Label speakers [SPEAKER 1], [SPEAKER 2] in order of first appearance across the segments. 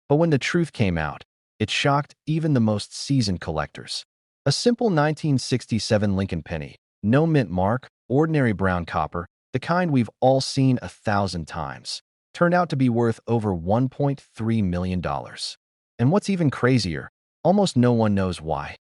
[SPEAKER 1] But when the truth came out, it shocked even the most seasoned collectors. A simple 1967 Lincoln penny, no mint mark, ordinary brown copper, the kind we've all seen 1,000 times, turned out to be worth over $1.3 million. And what's even crazier, almost no one knows why.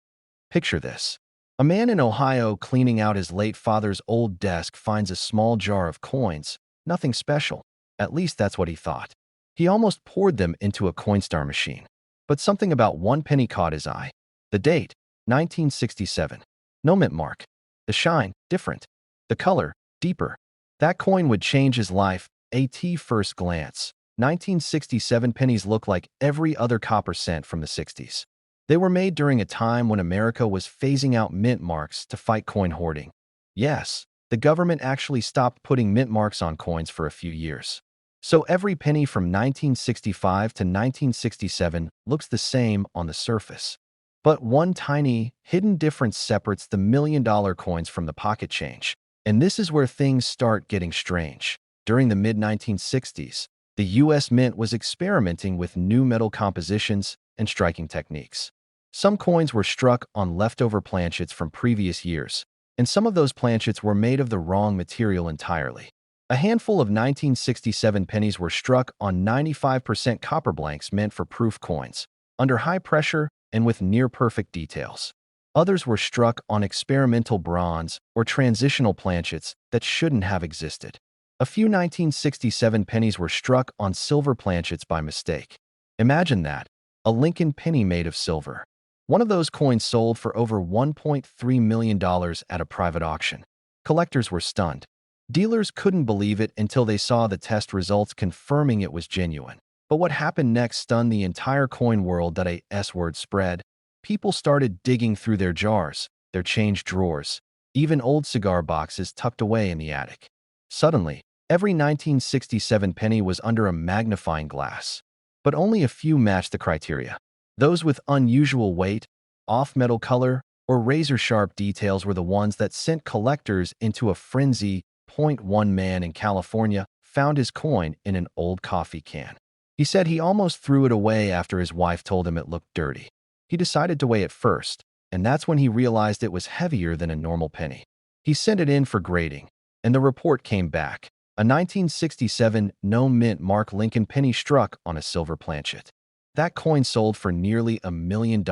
[SPEAKER 1] Picture this. A man in Ohio cleaning out his late father's old desk finds a small jar of coins, nothing special. At least that's what he thought. He almost poured them into a Coinstar machine. But something about one penny caught his eye. The date, 1967. No mint mark. The shine, different. The color, deeper. That coin would change his life, at first glance. 1967 pennies look like every other copper cent from the 60s. They were made during a time when America was phasing out mint marks to fight coin hoarding. Yes, the government actually stopped putting mint marks on coins for a few years. So every penny from 1965 to 1967 looks the same on the surface. But one tiny, hidden difference separates the million-dollar coins from the pocket change. And this is where things start getting strange. During the mid-1960s, the U.S. Mint was experimenting with new metal compositions and striking techniques. Some coins were struck on leftover planchets from previous years, and some of those planchets were made of the wrong material entirely. A handful of 1967 pennies were struck on 95% copper blanks meant for proof coins, under high pressure and with near-perfect details. Others were struck on experimental bronze or transitional planchets that shouldn't have existed. A few 1967 pennies were struck on silver planchets by mistake. Imagine that, a Lincoln penny made of silver. One of those coins sold for over $1.3 million at a private auction. Collectors were stunned. Dealers couldn't believe it until they saw the test results confirming it was genuine. But what happened next stunned the entire coin world. That a S-word spread. People started digging through their jars, their change drawers, even old cigar boxes tucked away in the attic. Suddenly, every 1967 penny was under a magnifying glass. But only a few matched the criteria. Those with unusual weight, off-metal color, or razor-sharp details were the ones that sent collectors into a frenzy. One man in California found his coin in an old coffee can. He said he almost threw it away after his wife told him it looked dirty. He decided to weigh it first, and that's when he realized it was heavier than a normal penny. He sent it in for grading, and the report came back. A 1967 no mint mark Lincoln penny struck on a silver planchet. That coin sold for nearly $1 million,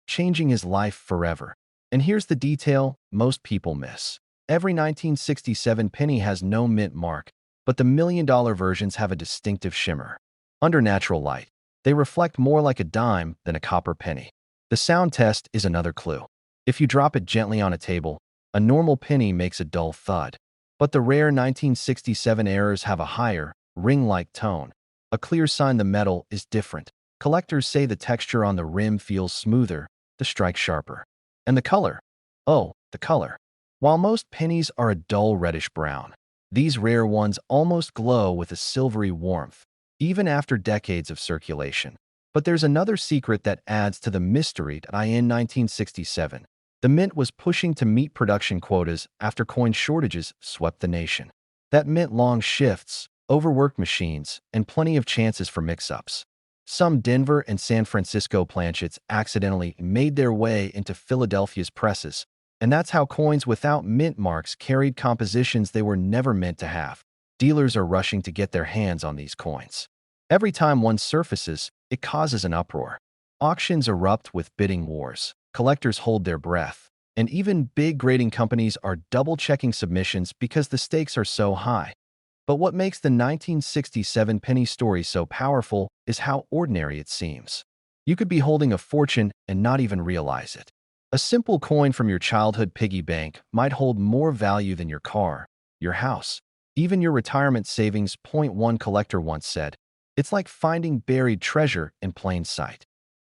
[SPEAKER 1] changing his life forever. And here's the detail most people miss. Every 1967 penny has no mint mark, but the $1 million versions have a distinctive shimmer. Under natural light, they reflect more like a dime than a copper penny. The sound test is another clue. If you drop it gently on a table, a normal penny makes a dull thud. But the rare 1967 errors have a higher, ring-like tone, a clear sign the metal is different. Collectors say the texture on the rim feels smoother, the strike sharper. And the color? Oh, the color. While most pennies are a dull reddish brown, these rare ones almost glow with a silvery warmth, even after decades of circulation. But there's another secret that adds to the mystery. In 1967, the mint was pushing to meet production quotas after coin shortages swept the nation. That meant long shifts, overworked machines, and plenty of chances for mix-ups. Some Denver and San Francisco planchets accidentally made their way into Philadelphia's presses, and that's how coins without mint marks carried compositions they were never meant to have. Dealers are rushing to get their hands on these coins. Every time one surfaces, it causes an uproar. Auctions erupt with bidding wars. Collectors hold their breath. And even big grading companies are double-checking submissions because the stakes are so high. But what makes the 1967 penny story so powerful is how ordinary it seems. You could be holding a fortune and not even realize it. A simple coin from your childhood piggy bank might hold more value than your car, your house, even your retirement savings. One collector once said, "It's like finding buried treasure in plain sight."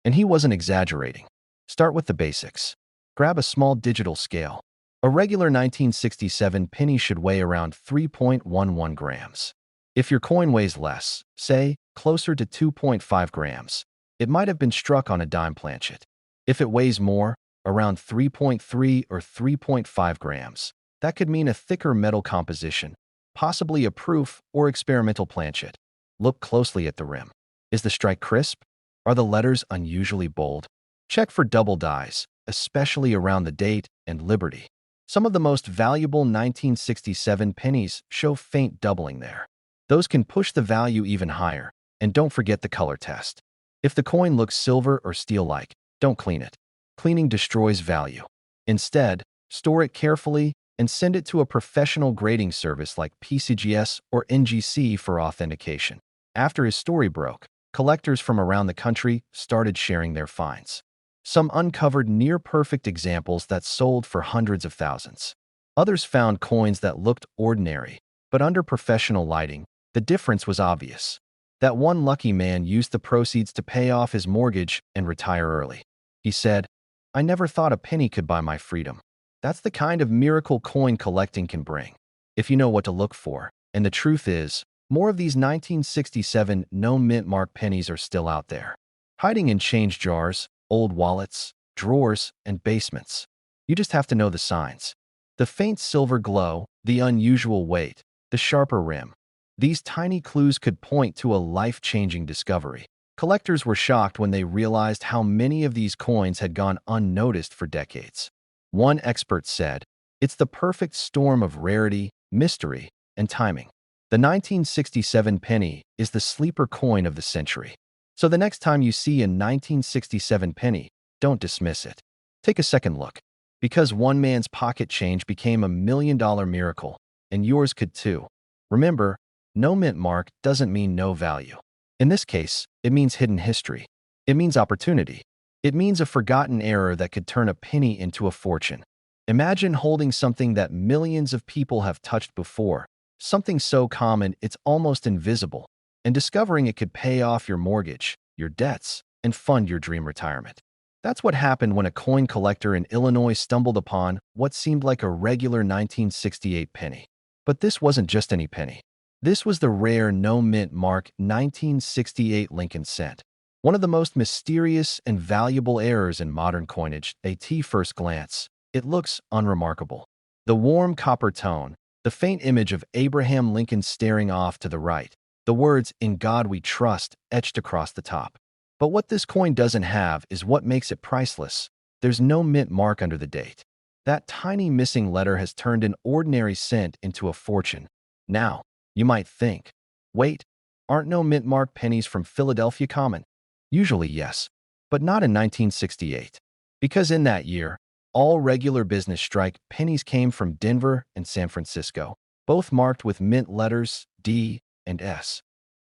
[SPEAKER 1] And he wasn't exaggerating. Start with the basics. Grab a small digital scale. A regular 1967 penny should weigh around 3.11 grams. If your coin weighs less, say, closer to 2.5 grams, it might have been struck on a dime planchet. If it weighs more, around 3.3 or 3.5 grams, that could mean a thicker metal composition, possibly a proof or experimental planchet. Look closely at the rim. Is the strike crisp? Are the letters unusually bold? Check for double dies, especially around the date and Liberty. Some of the most valuable 1967 pennies show faint doubling there. Those can push the value even higher, and don't forget the color test. If the coin looks silver or steel-like, don't clean it. Cleaning destroys value. Instead, store it carefully and send it to a professional grading service like PCGS or NGC for authentication. After his story broke, collectors from around the country started sharing their finds. Some uncovered near-perfect examples that sold for hundreds of thousands. Others found coins that looked ordinary, but under professional lighting, the difference was obvious. That one lucky man used the proceeds to pay off his mortgage and retire early. He said, "I never thought a penny could buy my freedom." That's the kind of miracle coin collecting can bring, if you know what to look for. And the truth is, more of these 1967 no-mint mark pennies are still out there, hiding in change jars, old wallets, drawers, and basements. You just have to know the signs. The faint silver glow, the unusual weight, the sharper rim. These tiny clues could point to a life-changing discovery. Collectors were shocked when they realized how many of these coins had gone unnoticed for decades. One expert said, "It's the perfect storm of rarity, mystery, and timing." The 1967 penny is the sleeper coin of the century. So the next time you see a 1967 penny, don't dismiss it. Take a second look. Because one man's pocket change became $1 million miracle, and yours could too. Remember, no mint mark doesn't mean no value. In this case, it means hidden history. It means opportunity. It means a forgotten error that could turn a penny into a fortune. Imagine holding something that millions of people have touched before, something so common it's almost invisible, and discovering it could pay off your mortgage, your debts, and fund your dream retirement. That's what happened when a coin collector in Illinois stumbled upon what seemed like a regular 1968 penny. But this wasn't just any penny. This was the rare no-mint mark 1968 Lincoln cent, one of the most mysterious and valuable errors in modern coinage. At first glance, it looks unremarkable. The warm copper tone, the faint image of Abraham Lincoln staring off to the right, the words "In God We Trust" etched across the top. But what this coin doesn't have is what makes it priceless. There's no mint mark under the date. That tiny missing letter has turned an ordinary cent into a fortune. Now, you might think, wait, aren't no mint mark pennies from Philadelphia common? Usually yes, but not in 1968. Because in that year, all regular business strike pennies came from Denver and San Francisco, both marked with mint letters D and S.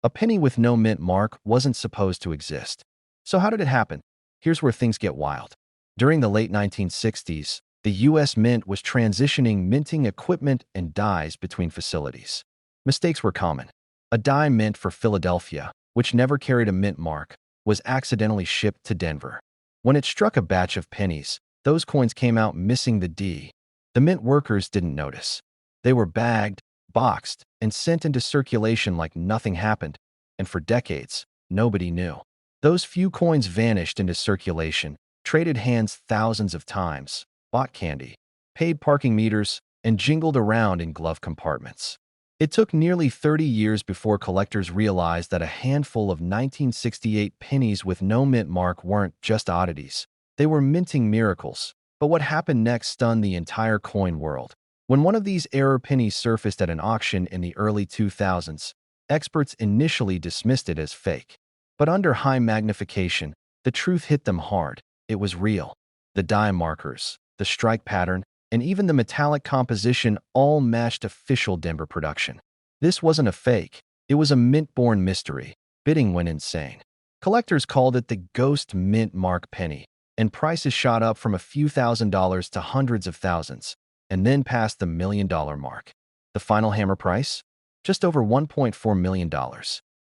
[SPEAKER 1] A penny with no mint mark wasn't supposed to exist. So how did it happen? Here's where things get wild. During the late 1960s, the U.S. Mint was transitioning minting equipment and dies between facilities. Mistakes were common. A die meant for Philadelphia, which never carried a mint mark, was accidentally shipped to Denver. When it struck a batch of pennies, those coins came out missing the D. The mint workers didn't notice. They were bagged, boxed, and sent into circulation like nothing happened, and for decades, nobody knew. Those few coins vanished into circulation, traded hands thousands of times, bought candy, paid parking meters, and jingled around in glove compartments. It took nearly 30 years before collectors realized that a handful of 1968 pennies with no mint mark weren't just oddities. They were minting miracles. But what happened next stunned the entire coin world. When one of these error pennies surfaced at an auction in the early 2000s, experts initially dismissed it as fake. But under high magnification, the truth hit them hard. It was real. The die markers, the strike pattern, and even the metallic composition all matched official Denver production. This wasn't a fake. It was a mint-born mystery. Bidding went insane. Collectors called it the ghost mint mark penny, and prices shot up from a few $1,000s to hundreds of thousands, and then past the $1 million mark. The final hammer price? Just over $1.4 million.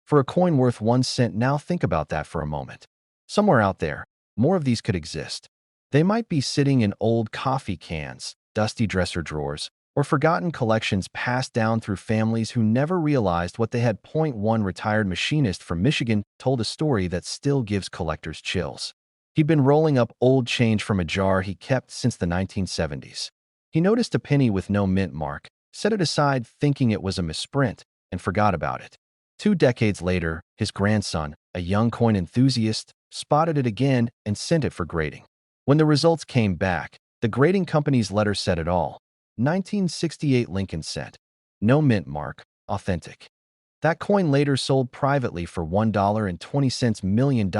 [SPEAKER 1] For a coin worth 1 cent, now think about that for a moment. Somewhere out there, more of these could exist. They might be sitting in old coffee cans, dusty dresser drawers, or forgotten collections passed down through families who never realized what they had. One retired machinist from Michigan told a story that still gives collectors chills. He'd been rolling up old change from a jar he kept since the 1970s. He noticed a penny with no mint mark, set it aside thinking it was a misprint, and forgot about it. 2 decades later, his grandson, A young coin enthusiast spotted it again and sent it for grading. When the results came back, the grading company's letter said it all. 1968 Lincoln cent. No mint mark. Authentic. That coin later sold privately for $1.20 million.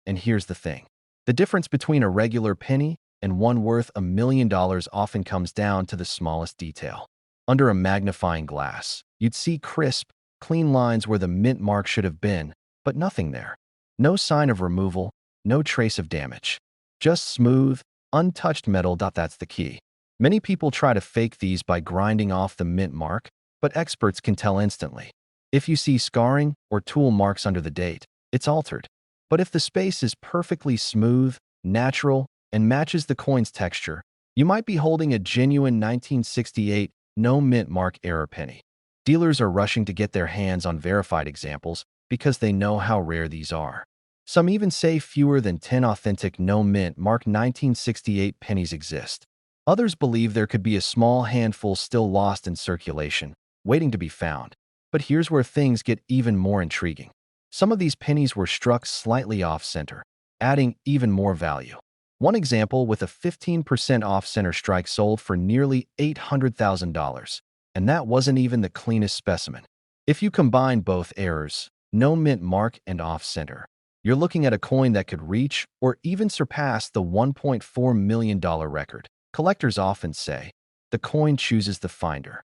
[SPEAKER 1] And here's the thing. The difference between a regular penny and one worth $1 million often comes down to the smallest detail. Under a magnifying glass, you'd see crisp, clean lines where the mint mark should have been, but nothing there. No sign of removal, no trace of damage. Just smooth, untouched metal. That's the key. Many people try to fake these by grinding off the mint mark, but experts can tell instantly. If you see scarring or tool marks under the date, it's altered. But if the space is perfectly smooth, natural, and matches the coin's texture, you might be holding a genuine 1968 no mint mark error penny. Dealers are rushing to get their hands on verified examples because they know how rare these are. Some even say fewer than 10 authentic no mint mark 1968 pennies exist. Others believe there could be a small handful still lost in circulation, waiting to be found. But here's where things get even more intriguing. Some of these pennies were struck slightly off-center, adding even more value. One example with a 15% off-center strike sold for nearly $800,000, and that wasn't even the cleanest specimen. If you combine both errors, no mint mark and off-center, you're looking at a coin that could reach or even surpass the $1.4 million record. Collectors often say, the coin chooses the finder.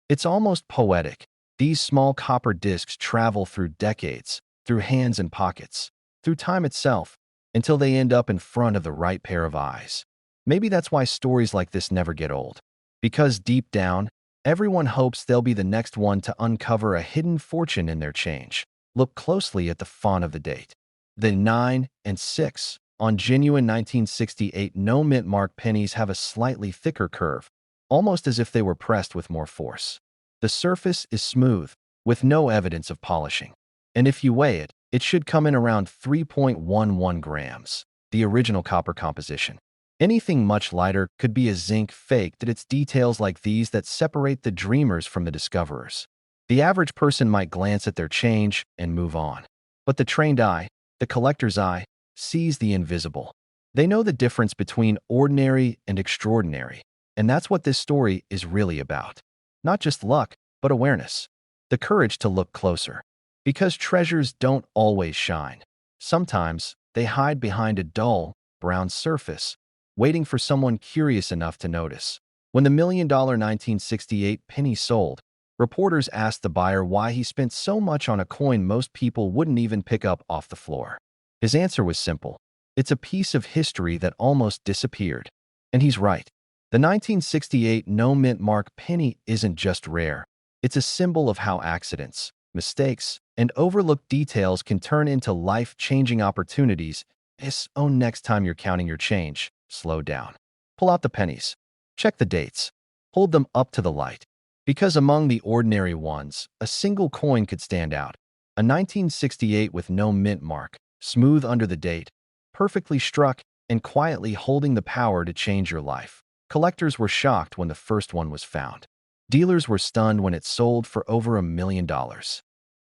[SPEAKER 1] It's almost poetic. These small copper discs travel through decades, through hands and pockets, through time itself, until they end up in front of the right pair of eyes. Maybe that's why stories like this never get old. Because deep down, everyone hopes they'll be the next one to uncover a hidden fortune in their change. Look closely at the font of the date. The 9 and 6 on genuine 1968 no mint mark pennies have a slightly thicker curve, almost as if they were pressed with more force. The surface is smooth, with no evidence of polishing. And if you weigh it, it should come in around 3.11 grams, the original copper composition. Anything much lighter could be a zinc fake. It's details like these that separate the dreamers from the discoverers. The average person might glance at their change and move on. But the trained eye, the collector's eye, sees the invisible. They know the difference between ordinary and extraordinary. And that's what this story is really about. Not just luck, but awareness. The courage to look closer. Because treasures don't always shine. Sometimes they hide behind a dull, brown surface, waiting for someone curious enough to notice. When the $1 million 1968 penny sold, reporters asked the buyer why he spent so much on a coin most people wouldn't even pick up off the floor. His answer was simple. It's a piece of history that almost disappeared. And he's right. The 1968 no mint mark penny isn't just rare. It's a symbol of how accidents, mistakes, and overlooked details can turn into life-changing opportunities. Next time you're counting your change, slow down. Pull out the pennies. Check the dates. Hold them up to the light. Because among the ordinary ones, a single coin could stand out. A 1968 with no mint mark, smooth under the date, perfectly struck, and quietly holding the power to change your life. Collectors were shocked when the first one was found. Dealers were stunned when it sold for over $1 million.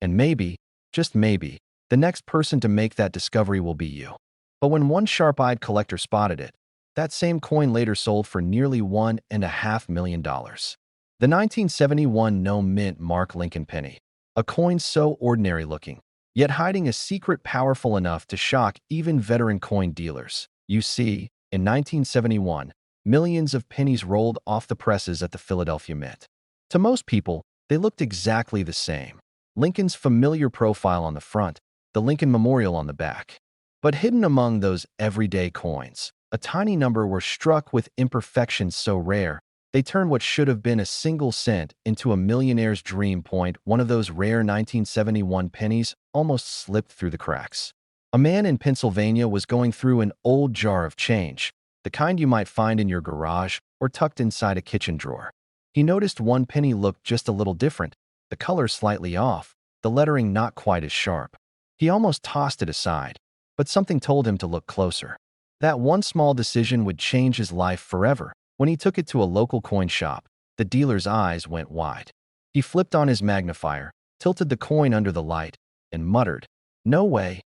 [SPEAKER 1] And maybe, just maybe, the next person to make that discovery will be you. But when one sharp-eyed collector spotted it, that same coin later sold for nearly $1.5 million. The 1971 no mint mark Lincoln penny, a coin so ordinary-looking, yet hiding a secret powerful enough to shock even veteran coin dealers. You see, in 1971, millions of pennies rolled off the presses at the Philadelphia Mint. To most people, they looked exactly the same. Lincoln's familiar profile on the front, the Lincoln Memorial on the back. But hidden among those everyday coins, a tiny number were struck with imperfections so rare, they turned what should have been a single cent into a millionaire's dream point. One of those rare 1971 pennies almost slipped through the cracks. A man in Pennsylvania was going through an old jar of change, the kind you might find in your garage or tucked inside a kitchen drawer. He noticed one penny looked just a little different, the color slightly off, the lettering not quite as sharp. He almost tossed it aside, but something told him to look closer. That one small decision would change his life forever. When he took it to a local coin shop, the dealer's eyes went wide. He flipped on his magnifier, tilted the coin under the light, and muttered, "No way."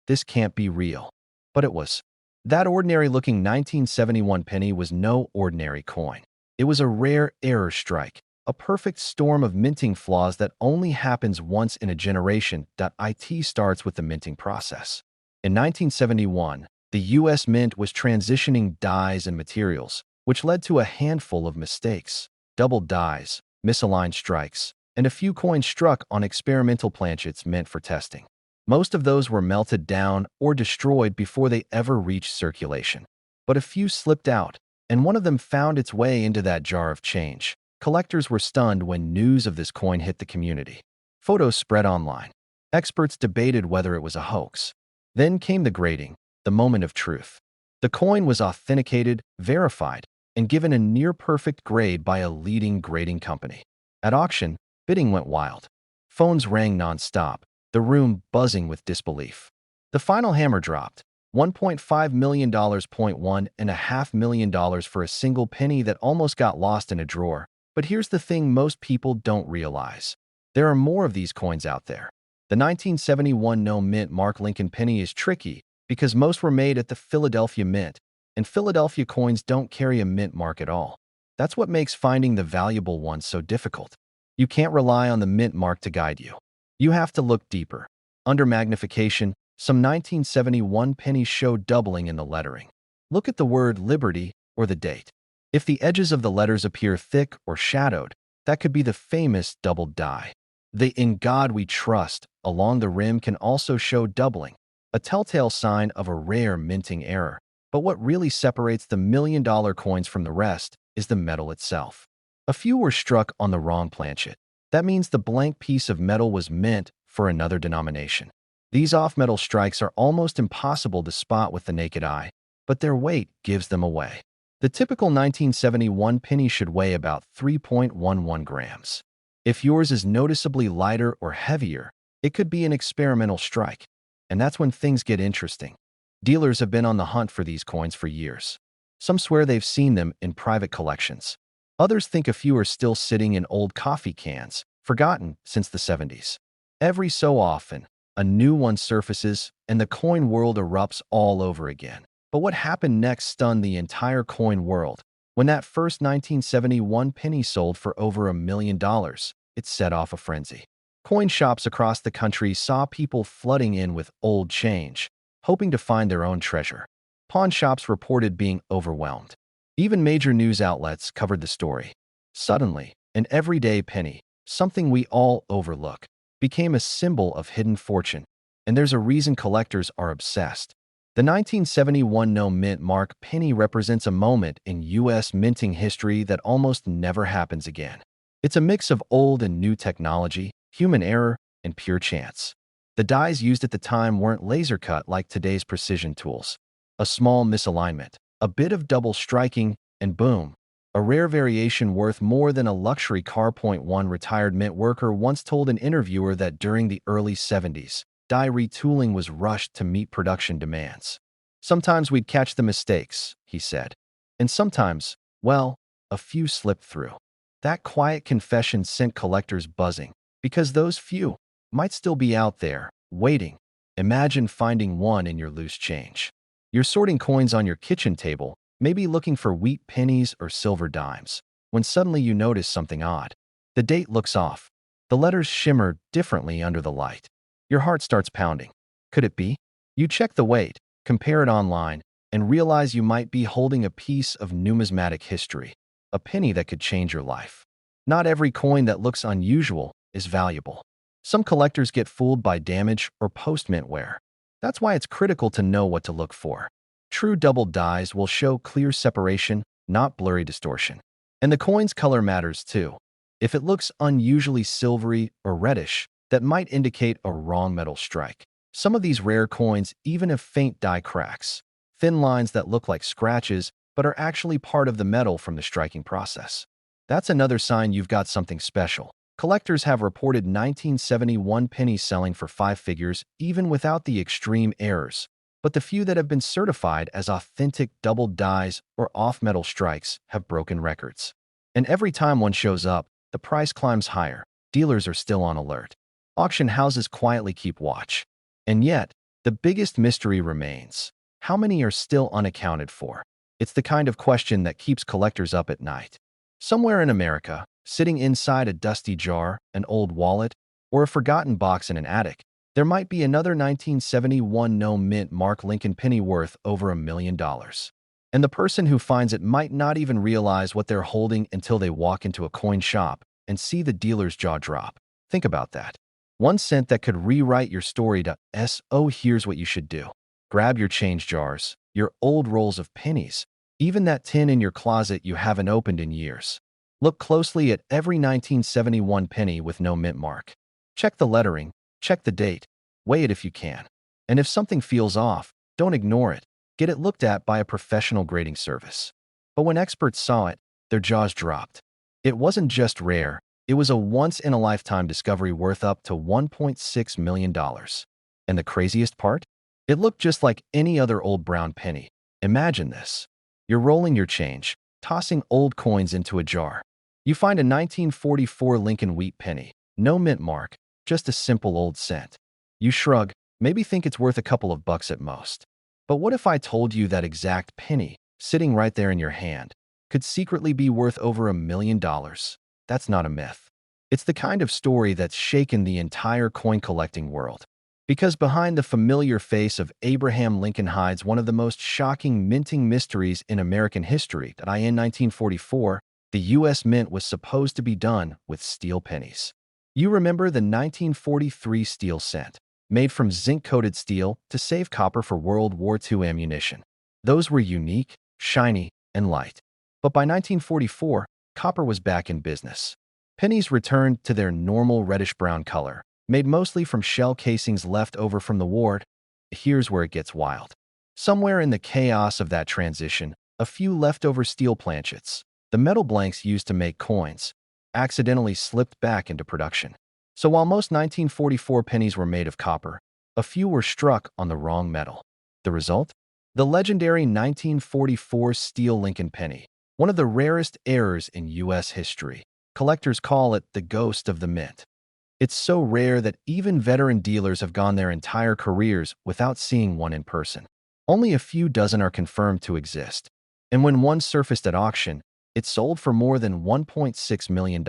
[SPEAKER 1] this can't be real. But it was. That ordinary-looking 1971 penny was no ordinary coin. It was a rare error strike, a perfect storm of minting flaws that only happens once in a generation. It starts with the minting process. In 1971, the U.S. Mint was transitioning dies and materials, which led to a handful of mistakes, doubled dies, misaligned strikes, and a few coins struck on experimental planchets meant for testing. Most of those were melted down or destroyed before they ever reached circulation. But a few slipped out, and one of them found its way into that jar of change. Collectors were stunned when news of this coin hit the community. Photos spread online. Experts debated whether it was a hoax. Then came the grading, the moment of truth. The coin was authenticated, verified, and given a near-perfect grade by a leading grading company. At auction, bidding went wild. Phones rang non-stop, the room buzzing with disbelief. The final hammer dropped. $1.5 million, $1.5 million for a single penny that almost got lost in a drawer. But here's the thing most people don't realize. There are more of these coins out there. The 1971 no mint mark Lincoln penny is tricky because most were made at the Philadelphia Mint, and Philadelphia coins don't carry a mint mark at all. That's what makes finding the valuable ones so difficult. You can't rely on the mint mark to guide you. You have to look deeper. Under magnification, some 1971 pennies show doubling in the lettering. Look at the word Liberty or the date. If the edges of the letters appear thick or shadowed, that could be the famous doubled die. The "In God We Trust" along the rim can also show doubling, a telltale sign of a rare minting error. But what really separates the million-dollar coins from the rest is the metal itself. A few were struck on the wrong planchet. That means the blank piece of metal was meant for another denomination. These off-metal strikes are almost impossible to spot with the naked eye, but their weight gives them away. The typical 1971 penny should weigh about 3.11 grams. If yours is noticeably lighter or heavier, it could be an experimental strike. And that's when things get interesting. Dealers have been on the hunt for these coins for years. Some swear they've seen them in private collections. Others think a few are still sitting in old coffee cans, forgotten since the 70s. Every so often, a new one surfaces and the coin world erupts all over again. But what happened next stunned the entire coin world. When that first 1971 penny sold for over $1 million, it set off a frenzy. Coin shops across the country saw people flooding in with old change, hoping to find their own treasure. Pawn shops reported being overwhelmed. Even major news outlets covered the story. Suddenly, an everyday penny, something we all overlook, became a symbol of hidden fortune. And there's a reason collectors are obsessed. The 1971 no mint mark penny represents a moment in U.S. minting history that almost never happens again. It's a mix of old and new technology, human error, and pure chance. The dies used at the time weren't laser cut like today's precision tools. A small misalignment, a bit of double striking, and boom, a rare variation worth more than a luxury car. One retired mint worker once told an interviewer that during the early 70s, die retooling was rushed to meet production demands. Sometimes we'd catch the mistakes, he said. And sometimes, well, a few slipped through. That quiet confession sent collectors buzzing, because those few might still be out there, waiting. Imagine finding one in your loose change. You're sorting coins on your kitchen table, maybe looking for wheat pennies or silver dimes, when suddenly you notice something odd. The date looks off. The letters shimmer differently under the light. Your heart starts pounding. Could it be? You check the weight, compare it online, and realize you might be holding a piece of numismatic history, a penny that could change your life. Not every coin that looks unusual is valuable. Some collectors get fooled by damage or post-mint wear. That's why it's critical to know what to look for. True double dies will show clear separation, not blurry distortion. And the coin's color matters too. If it looks unusually silvery or reddish, that might indicate a wrong metal strike. Some of these rare coins even have faint die cracks, thin lines that look like scratches but are actually part of the metal from the striking process. That's another sign you've got something special. Collectors have reported 1971 pennies selling for 5 figures even without the extreme errors, but the few that have been certified as authentic double dies or off-metal strikes have broken records. And every time one shows up, the price climbs higher. Dealers are still on alert. Auction houses quietly keep watch. And yet, The biggest mystery remains. How many are still unaccounted for? It's the kind of question that keeps collectors up at night. Somewhere in America, sitting inside a dusty jar, an old wallet, or a forgotten box in an attic, there might be another 1971 no mint mark Lincoln penny worth over $1 million. And the person who finds it might not even realize what they're holding until they walk into a coin shop and see the dealer's jaw drop. Think about that. 1 cent that could rewrite your story to S.O. Here's what you should do. Grab your change jars, your old rolls of pennies, even that tin in your closet you haven't opened in years. Look closely at every 1971 penny with no mint mark. Check the lettering, check the date, weigh it if you can. And if something feels off, don't ignore it. Get it looked at by a professional grading service. But when experts saw it, their jaws dropped. It wasn't just rare, it was a once-in-a-lifetime discovery worth up to $1.6 million. And the craziest part? It looked just like any other old brown penny. Imagine this. You're rolling your change, tossing old coins into a jar. You find a 1944 Lincoln wheat penny, no mint mark, just a simple old cent. You shrug, maybe think it's worth a couple of bucks at most. But what if I told you that exact penny, sitting right there in your hand, could secretly be worth over $1 million? That's not a myth. It's the kind of story that's shaken the entire coin collecting world. Because behind the familiar face of Abraham Lincoln hides one of the most shocking minting mysteries in American history. In 1944, the U.S. Mint was supposed to be done with steel pennies. You remember the 1943 steel cent, made from zinc-coated steel to save copper for World War II ammunition. Those were unique, shiny, and light. But by 1944, copper was back in business. Pennies returned to their normal reddish-brown color, made mostly from shell casings left over from the war. Here's where it gets wild. Somewhere in the chaos of that transition, a few leftover steel planchets, the metal blanks used to make coins, accidentally slipped back into production. So while most 1944 pennies were made of copper, a few were struck on the wrong metal. The result? The legendary 1944 steel Lincoln penny, one of the rarest errors in U.S. history. Collectors call it the ghost of the mint. It's so rare that even veteran dealers have gone their entire careers without seeing one in person. Only a few dozen are confirmed to exist. And when one surfaced at auction, it sold for more than $1.6 million.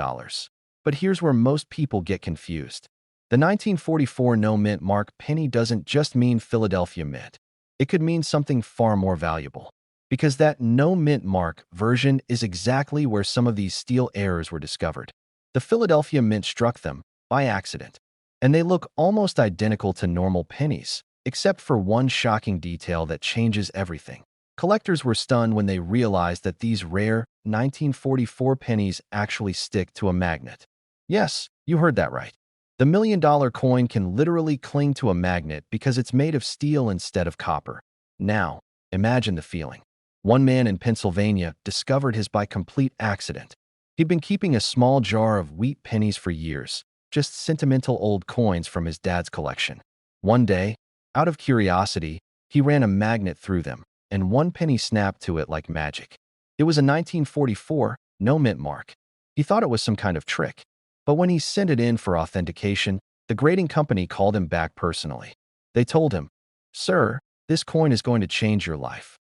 [SPEAKER 1] But here's where most people get confused. The 1944 no mint mark penny doesn't just mean Philadelphia Mint. It could mean something far more valuable. Because that no mint mark version is exactly where some of these steel errors were discovered. The Philadelphia Mint struck them by accident, and they look almost identical to normal pennies, except for one shocking detail that changes everything. Collectors were stunned when they realized that these rare 1944 pennies actually stick to a magnet. Yes, you heard that right. The $1 million coin can literally cling to a magnet because it's made of steel instead of copper. Now, imagine the feeling. One man in Pennsylvania discovered his by complete accident. He'd been keeping a small jar of wheat pennies for years, just sentimental old coins from his dad's collection. One day, out of curiosity, he ran a magnet through them, and one penny snapped to it like magic. It was a 1944 no mint mark. He thought it was some kind of trick. But when he sent it in for authentication, the grading company called him back personally. They told him, "Sir, this coin is going to change your life."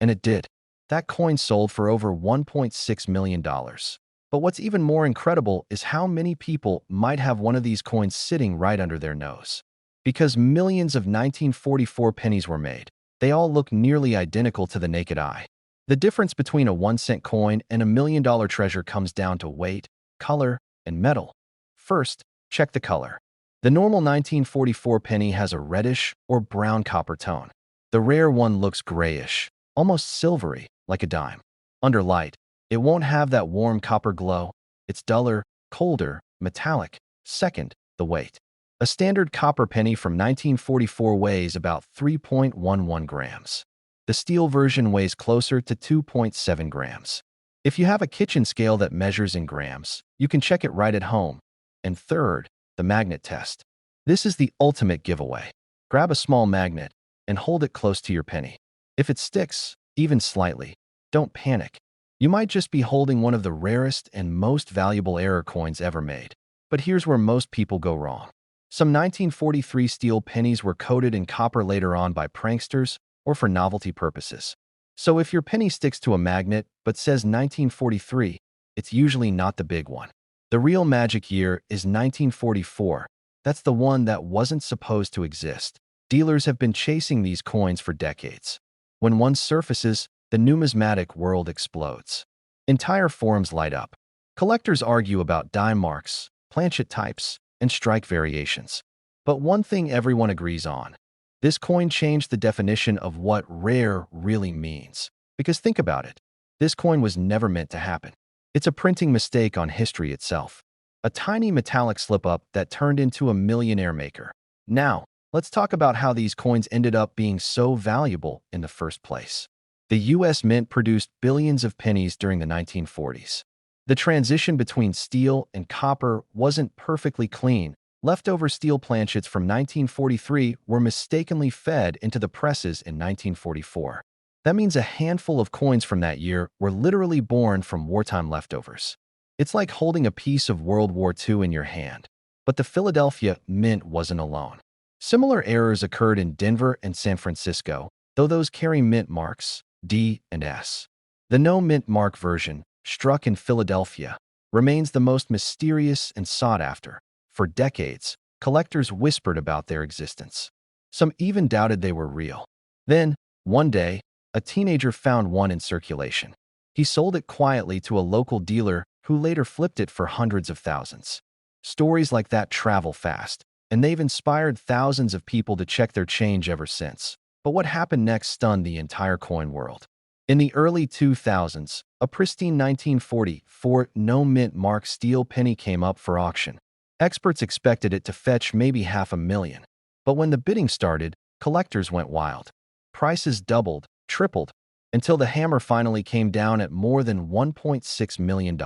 [SPEAKER 1] And it did. That coin sold for over $1.6 million. But what's even more incredible is how many people might have one of these coins sitting right under their nose. Because millions of 1944 pennies were made, they all look nearly identical to the naked eye. The difference between a 1-cent coin and a $1 million treasure comes down to weight, color, and metal. First, check the color. The normal 1944 penny has a reddish or brown copper tone. The rare one looks grayish, almost silvery, like a dime. Under light, it won't have that warm copper glow. It's duller, colder, metallic. Second, the weight. A standard copper penny from 1944 weighs about 3.11 grams. The steel version weighs closer to 2.7 grams. If you have a kitchen scale that measures in grams, you can check it right at home. And third, the magnet test. This is the ultimate giveaway. Grab a small magnet and hold it close to your penny. If it sticks, even slightly, don't panic. You might just be holding one of the rarest and most valuable error coins ever made. But here's where most people go wrong. Some 1943 steel pennies were coated in copper later on by pranksters or for novelty purposes. So if your penny sticks to a magnet but says 1943, it's usually not the big one. The real magic year is 1944. That's the one that wasn't supposed to exist. Dealers have been chasing these coins for decades. When one surfaces, the numismatic world explodes. Entire forums light up. Collectors argue about die marks, planchet types, and strike variations. But one thing everyone agrees on: this coin changed the definition of what rare really means. Because think about it, this coin was never meant to happen. It's a printing mistake on history itself. A tiny metallic slip-up that turned into a millionaire maker. Now, let's talk about how these coins ended up being so valuable in the first place. The U.S. Mint produced billions of pennies during the 1940s. The transition between steel and copper wasn't perfectly clean. Leftover steel planchets from 1943 were mistakenly fed into the presses in 1944. That means a handful of coins from that year were literally born from wartime leftovers. It's like holding a piece of World War II in your hand. But the Philadelphia Mint wasn't alone. Similar errors occurred in Denver and San Francisco, though those carry mint marks, D and S. The no mint mark version, struck in Philadelphia, remains the most mysterious and sought after. For decades, collectors whispered about their existence. Some even doubted they were real. Then, one day, a teenager found one in circulation. He sold it quietly to a local dealer who later flipped it for hundreds of thousands. Stories like that travel fast, and they've inspired thousands of people to check their change ever since. But what happened next stunned the entire coin world. In the early 2000s, a pristine 1944 no-mint mark steel penny came up for auction. Experts expected it to fetch maybe $500,000. But when the bidding started, collectors went wild. Prices doubled, tripled, until the hammer finally came down at more than $1.6 million.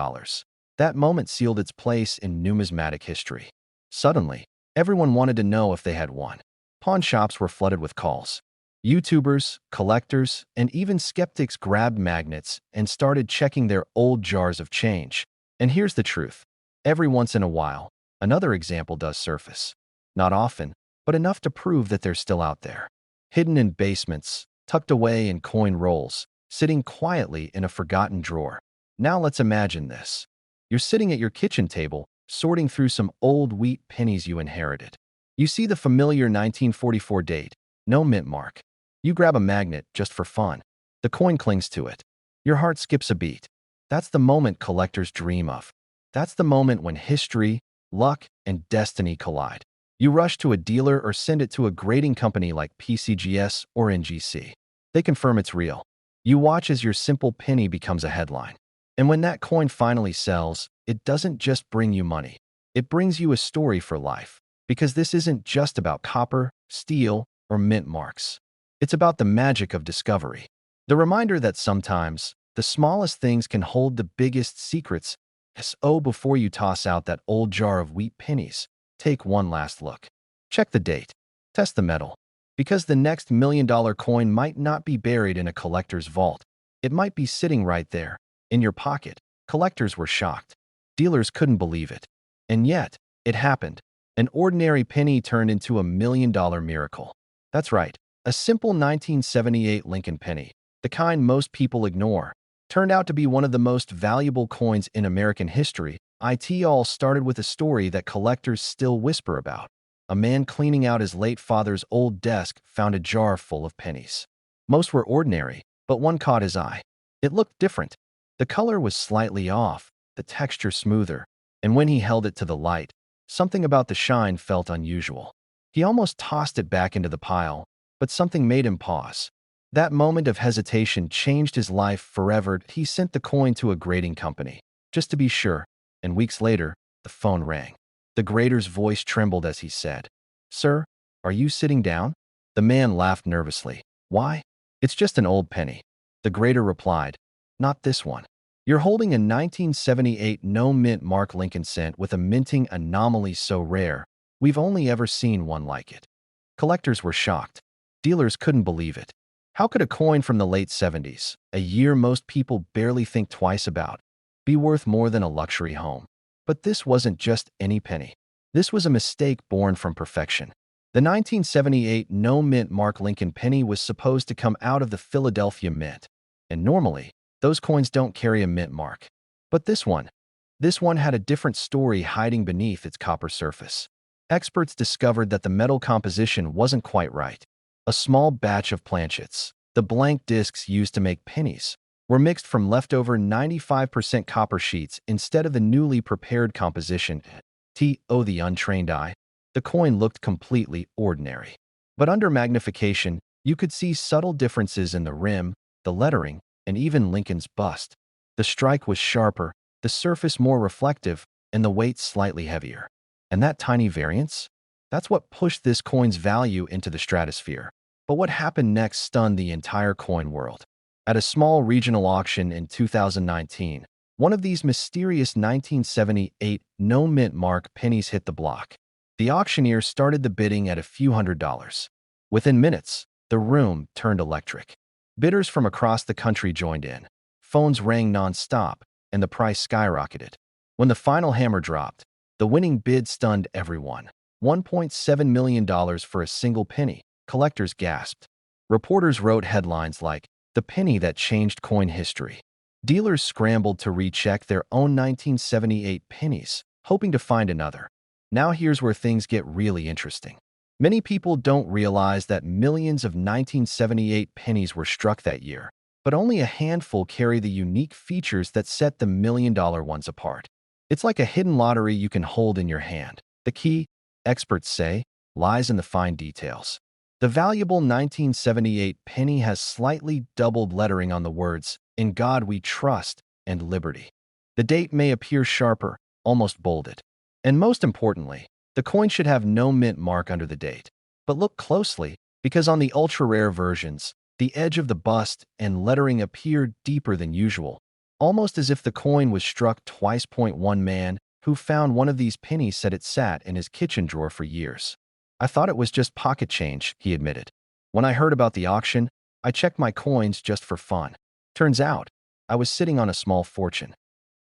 [SPEAKER 1] That moment sealed its place in numismatic history. Suddenly, everyone wanted to know if they had one. Pawn shops were flooded with calls. YouTubers, collectors, and even skeptics grabbed magnets and started checking their old jars of change. And here's the truth. Every once in a while, another example does surface. Not often, but enough to prove that they're still out there. Hidden in basements, tucked away in coin rolls, sitting quietly in a forgotten drawer. Now let's imagine this. You're sitting at your kitchen table, sorting through some old wheat pennies you inherited. You see the familiar 1944 date, no mint mark. You grab a magnet just for fun. The coin clings to it. Your heart skips a beat. That's the moment collectors dream of. That's the moment when history, luck, and destiny collide. You rush to a dealer or send it to a grading company like PCGS or NGC. They confirm it's real. You watch as your simple penny becomes a headline. And when that coin finally sells, it doesn't just bring you money. It brings you a story for life. Because this isn't just about copper, steel, or mint marks. It's about the magic of discovery. The reminder that sometimes, the smallest things can hold the biggest secrets. So before you toss out that old jar of wheat pennies, take one last look. Check the date. Test the metal. Because the next $1,000,000 coin might not be buried in a collector's vault. It might be sitting right there, in your pocket. Collectors were shocked. Dealers couldn't believe it. And yet, it happened. An ordinary penny turned into a $1,000,000 miracle. That's right. A simple 1978 Lincoln penny, the kind most people ignore, turned out to be one of the most valuable coins in American history. It all started with a story that collectors still whisper about. A man cleaning out his late father's old desk found a jar full of pennies. Most were ordinary, but one caught his eye. It looked different. The color was slightly off, the texture smoother, and when he held it to the light, something about the shine felt unusual. He almost tossed it back into the pile, but something made him pause. That moment of hesitation changed his life forever. He sent the coin to a grading company, just to be sure, and weeks later, the phone rang. The grader's voice trembled as he said, "Sir, are you sitting down?" The man laughed nervously. "Why? It's just an old penny." The grader replied, "Not this one. You're holding a 1978 no-mint mark Lincoln cent with a minting anomaly so rare, we've only ever seen one like it." Collectors were shocked. Dealers couldn't believe it. How could a coin from the late 70s, a year most people barely think twice about, be worth more than a luxury home? But this wasn't just any penny. This was a mistake born from perfection. The 1978 no-mint mark Lincoln penny was supposed to come out of the Philadelphia Mint, and normally, those coins don't carry a mint mark. But this one had a different story hiding beneath its copper surface. Experts discovered that the metal composition wasn't quite right. A small batch of planchets, the blank discs used to make pennies, were mixed from leftover 95% copper sheets instead of the newly prepared composition. The untrained eye, the coin looked completely ordinary. But under magnification, you could see subtle differences in the rim, the lettering, and even Lincoln's bust. The strike was sharper, the surface more reflective, and the weight slightly heavier. And that tiny variance? That's what pushed this coin's value into the stratosphere. But what happened next stunned the entire coin world. At a small regional auction in 2019, one of these mysterious 1978 no-mint mark pennies hit the block. The auctioneer started the bidding at a few $100s. Within minutes, the room turned electric. Bidders from across the country joined in. Phones rang non-stop, and the price skyrocketed. When the final hammer dropped, the winning bid stunned everyone. $1.7 million for a single penny. Collectors gasped. Reporters wrote headlines like, "The penny that changed coin history." Dealers scrambled to recheck their own 1978 pennies, hoping to find another. Now here's where things get really interesting. Many people don't realize that millions of 1978 pennies were struck that year, but only a handful carry the unique features that set the million-dollar ones apart. It's like a hidden lottery you can hold in your hand. The key, experts say, lies in the fine details. The valuable 1978 penny has slightly doubled lettering on the words, "In God We Trust," and "Liberty." The date may appear sharper, almost bolded. And most importantly, the coin should have no mint mark under the date. But look closely, because on the ultra-rare versions, the edge of the bust and lettering appear deeper than usual, almost as if the coin was struck twice. One man who found one of these pennies said it sat in his kitchen drawer for years. "I thought it was just pocket change," he admitted. "When I heard about the auction, I checked my coins just for fun. Turns out, I was sitting on a small fortune."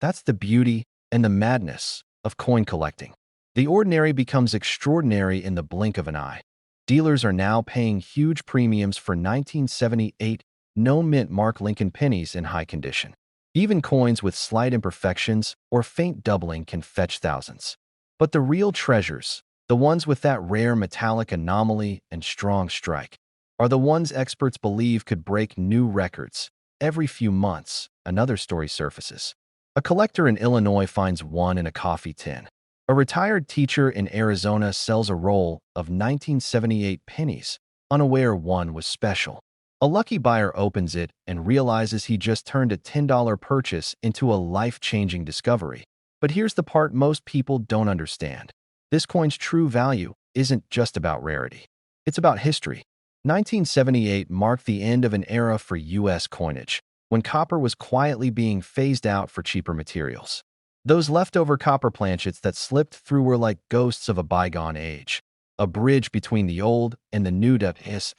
[SPEAKER 1] That's the beauty and the madness of coin collecting. The ordinary becomes extraordinary in the blink of an eye. Dealers are now paying huge premiums for 1978 no-mint mark Lincoln pennies in high condition. Even coins with slight imperfections or faint doubling can fetch thousands. But the real treasures, the ones with that rare metallic anomaly and strong strike, are the ones experts believe could break new records. Every few months, another story surfaces. A collector in Illinois finds one in a coffee tin. A retired teacher in Arizona sells a roll of 1978 pennies, unaware one was special. A lucky buyer opens it and realizes he just turned a $10 purchase into a life-changing discovery. But here's the part most people don't understand. This coin's true value isn't just about rarity. It's about history. 1978 marked the end of an era for U.S. coinage, when copper was quietly being phased out for cheaper materials. Those leftover copper planchets that slipped through were like ghosts of a bygone age, a bridge between the old and the new.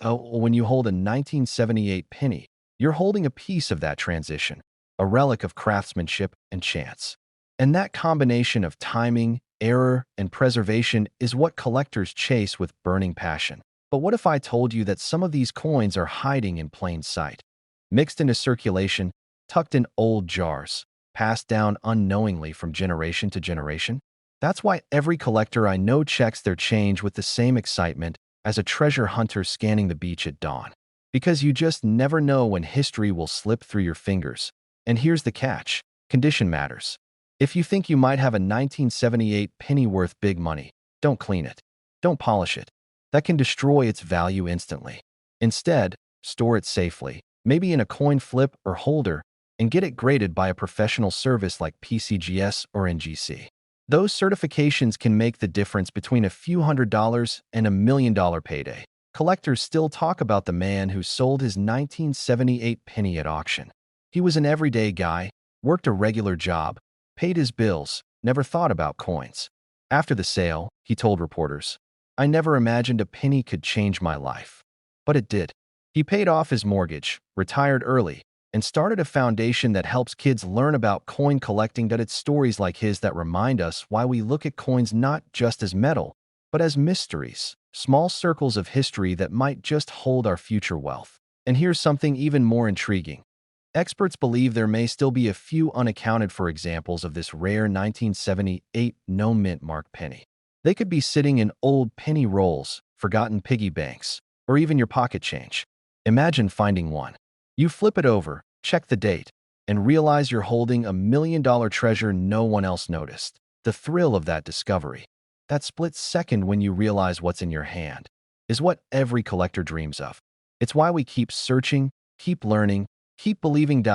[SPEAKER 1] When you hold a 1978 penny, you're holding a piece of that transition, a relic of craftsmanship and chance. And that combination of timing, error, and preservation is what collectors chase with burning passion. But what if I told you that some of these coins are hiding in plain sight, mixed into circulation, tucked in old jars, passed down unknowingly from generation to generation? That's why every collector I know checks their change with the same excitement as a treasure hunter scanning the beach at dawn. Because you just never know when history will slip through your fingers. And here's the catch: condition matters. If you think you might have a 1978 penny worth big money, don't clean it. Don't polish it. That can destroy its value instantly. Instead, store it safely, maybe in a coin flip or holder, and get it graded by a professional service like PCGS or NGC. Those certifications can make the difference between a few $100s and a $1 million payday. Collectors still talk about the man who sold his 1978 penny at auction. He was an everyday guy, worked a regular job, paid his bills, never thought about coins. After the sale, he told reporters, "I never imagined a penny could change my life." But it did. He paid off his mortgage, retired early, and started a foundation that helps kids learn about coin collecting. That it's stories like his that remind us why we look at coins not just as metal, but as mysteries, small circles of history that might just hold our future wealth. And here's something even more intriguing. Experts believe there may still be a few unaccounted for examples of this rare 1978 no-mint mark penny. They could be sitting in old penny rolls, forgotten piggy banks, or even your pocket change. Imagine finding one. You flip it over, check the date, and realize you're holding $1 million treasure no one else noticed. The thrill of that discovery, that split second when you realize what's in your hand, is what every collector dreams of. It's why we keep searching, keep learning, keep believing.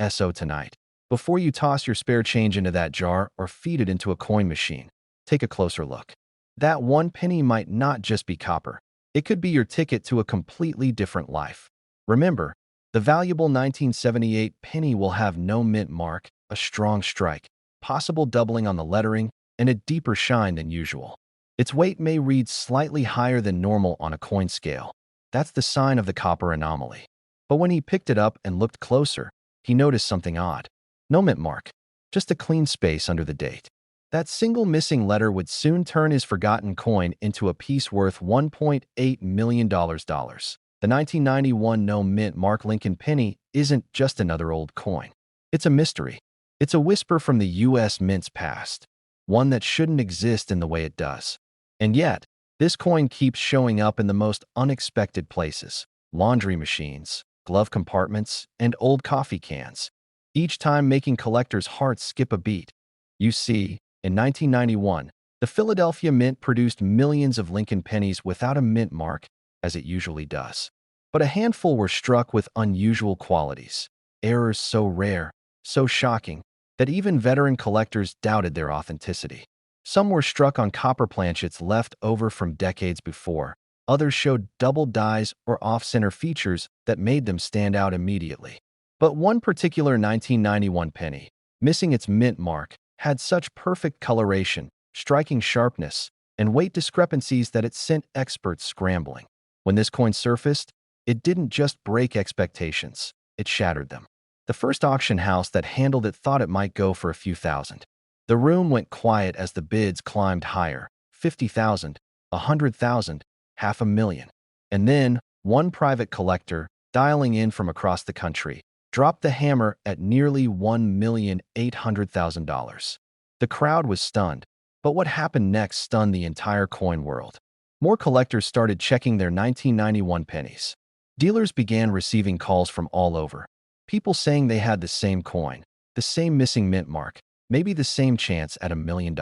[SPEAKER 1] So tonight, before you toss your spare change into that jar or feed it into a coin machine, take a closer look. That one penny might not just be copper. It could be your ticket to a completely different life. Remember, the valuable 1978 penny will have no mint mark, a strong strike, possible doubling on the lettering, and a deeper shine than usual. Its weight may read slightly higher than normal on a coin scale. That's the sign of the copper anomaly. But when he picked it up and looked closer, he noticed something odd. No mint mark, just a clean space under the date. That single missing letter would soon turn his forgotten coin into a piece worth $1.8 million. The 1991 no mint mark Lincoln penny isn't just another old coin. It's a mystery. It's a whisper from the U.S. Mint's past, one that shouldn't exist in the way it does. And yet, this coin keeps showing up in the most unexpected places: laundry machines, glove compartments, and old coffee cans, each time making collectors' hearts skip a beat. You see, in 1991, the Philadelphia Mint produced millions of Lincoln pennies without a mint mark, as it usually does. But a handful were struck with unusual qualities, errors so rare, so shocking, that even veteran collectors doubted their authenticity. Some were struck on copper planchets left over from decades before. Others showed double dies or off-center features that made them stand out immediately. But one particular 1991 penny, missing its mint mark, had such perfect coloration, striking sharpness, and weight discrepancies that it sent experts scrambling. When this coin surfaced, it didn't just break expectations, it shattered them. The first auction house that handled it thought it might go for a few thousand. The room went quiet as the bids climbed higher: 50,000, 100,000, $500,000. And then, one private collector, dialing in from across the country, dropped the hammer at nearly $1,800,000. The crowd was stunned, but what happened next stunned the entire coin world. More collectors started checking their 1991 pennies. Dealers began receiving calls from all over. People saying they had the same coin, the same missing mint mark, maybe the same chance at $1 million.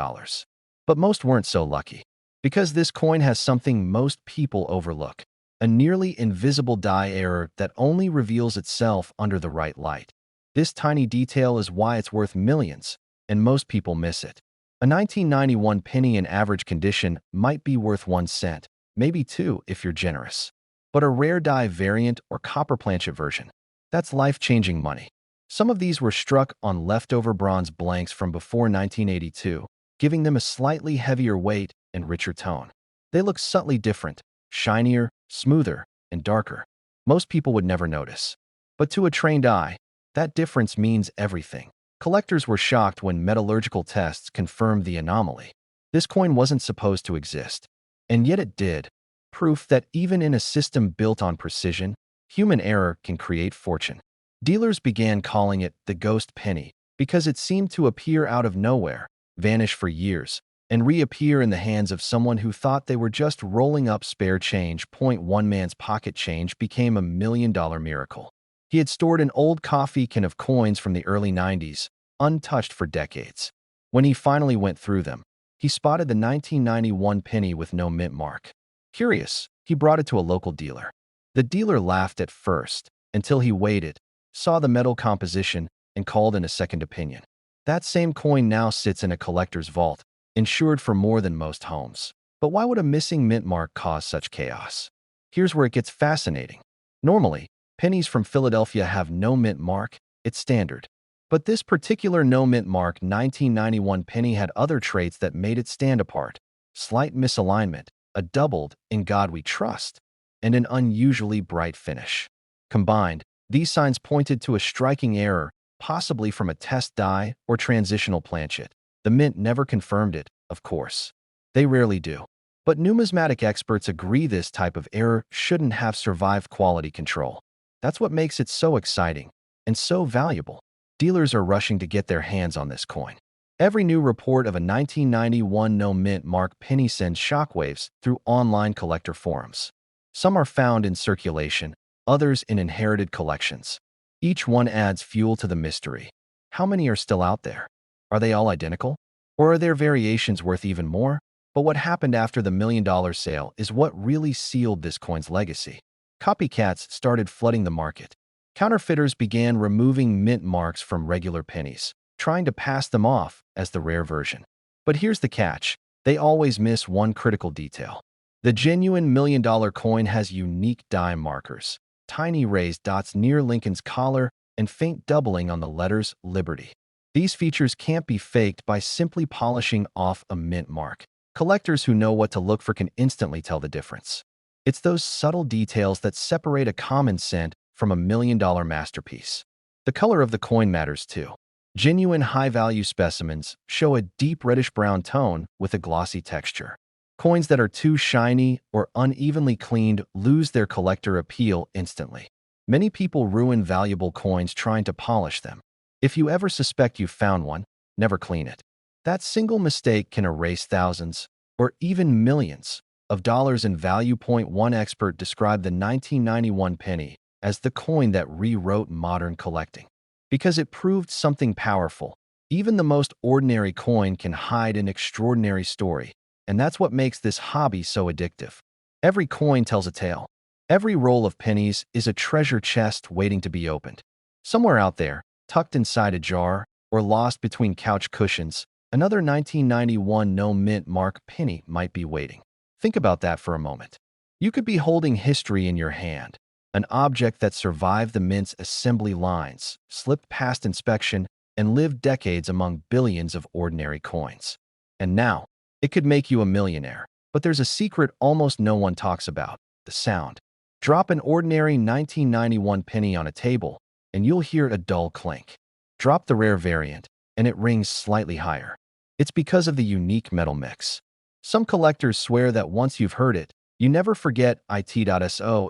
[SPEAKER 1] But most weren't so lucky. Because this coin has something most people overlook: a nearly invisible die error that only reveals itself under the right light. This tiny detail is why it's worth millions, and most people miss it. A 1991 penny in average condition might be worth 1 cent, maybe 2 if you're generous. But a rare die variant or copper planchet version, that's life-changing money. Some of these were struck on leftover bronze blanks from before 1982, giving them a slightly heavier weight and richer tone. They look subtly different, shinier, smoother, and darker. Most people would never notice. But to a trained eye, that difference means everything. Collectors were shocked when metallurgical tests confirmed the anomaly. This coin wasn't supposed to exist, and yet it did. Proof that even in a system built on precision, human error can create fortune. Dealers began calling it the ghost penny because it seemed to appear out of nowhere, vanish for years, and reappear in the hands of someone who thought they were just rolling up spare change. One man's pocket change became $1 million miracle. He had stored an old coffee can of coins from the early 90s, untouched for decades. When he finally went through them, he spotted the 1991 penny with no mint mark. Curious, he brought it to a local dealer. The dealer laughed at first, until he waited, saw the metal composition, and called in a second opinion. That same coin now sits in a collector's vault, insured for more than most homes. But why would a missing mint mark cause such chaos? Here's where it gets fascinating. Normally, pennies from Philadelphia have no mint mark, it's standard. But this particular no mint mark 1991 penny had other traits that made it stand apart: slight misalignment, a doubled "In God We Trust," and an unusually bright finish. Combined, These signs pointed to a striking error, possibly from a test die or transitional planchet. The mint never confirmed it, of course. They rarely do. But numismatic experts agree this type of error shouldn't have survived quality control. That's what makes it so exciting and so valuable. Dealers are rushing to get their hands on this coin. Every new report of a 1991 no-mint mark penny sends shockwaves through online collector forums. Some are found in circulation, others in inherited collections. Each one adds fuel to the mystery. How many are still out there? Are they all identical? Or are there variations worth even more? But what happened after the $1 million sale is what really sealed this coin's legacy. Copycats started flooding the market. Counterfeiters began removing mint marks from regular pennies, trying to pass them off as the rare version. But here's the catch. They always miss one critical detail. The genuine $1 million coin has unique dime markers, tiny raised dots near Lincoln's collar, and faint doubling on the letters Liberty. These features can't be faked by simply polishing off a mint mark. Collectors who know what to look for can instantly tell the difference. It's those subtle details that separate a common cent from a $1 million masterpiece. The color of the coin matters too. Genuine high-value specimens show a deep reddish-brown tone with a glossy texture. Coins that are too shiny or unevenly cleaned lose their collector appeal instantly. Many people ruin valuable coins trying to polish them. If you ever suspect you've found one, never clean it. That single mistake can erase thousands, or even millions, of dollars in value. One expert described the 1991 penny as the coin that rewrote modern collecting. Because it proved something powerful. Even the most ordinary coin can hide an extraordinary story, and that's what makes this hobby so addictive. Every coin tells a tale. Every roll of pennies is a treasure chest waiting to be opened. Somewhere out there, tucked inside a jar or lost between couch cushions, another 1991 no-mint mark penny might be waiting. Think about that for a moment. You could be holding history in your hand, an object that survived the mint's assembly lines, slipped past inspection, and lived decades among billions of ordinary coins. And now, it could make you a millionaire. But there's a secret almost no one talks about: the sound. Drop an ordinary 1991 penny on a table, and you'll hear a dull clink. Drop the rare variant, and it rings slightly higher. It's because of the unique metal mix. Some collectors swear that once you've heard it, you never forget it.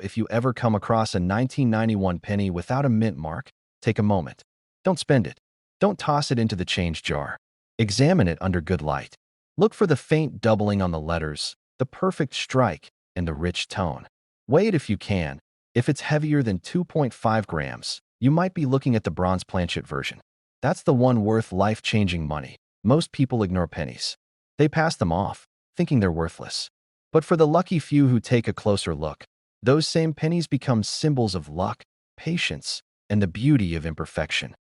[SPEAKER 1] If you ever come across a 1991 penny without a mint mark, take a moment. Don't spend it. Don't toss it into the change jar. Examine it under good light. Look for the faint doubling on the letters, the perfect strike, and the rich tone. Weigh it if you can. If it's heavier than 2.5 grams, you might be looking at the bronze planchet version. That's the one worth life-changing money. Most people ignore pennies. They pass them off, thinking they're worthless. But for the lucky few who take a closer look, those same pennies become symbols of luck, patience, and the beauty of imperfection.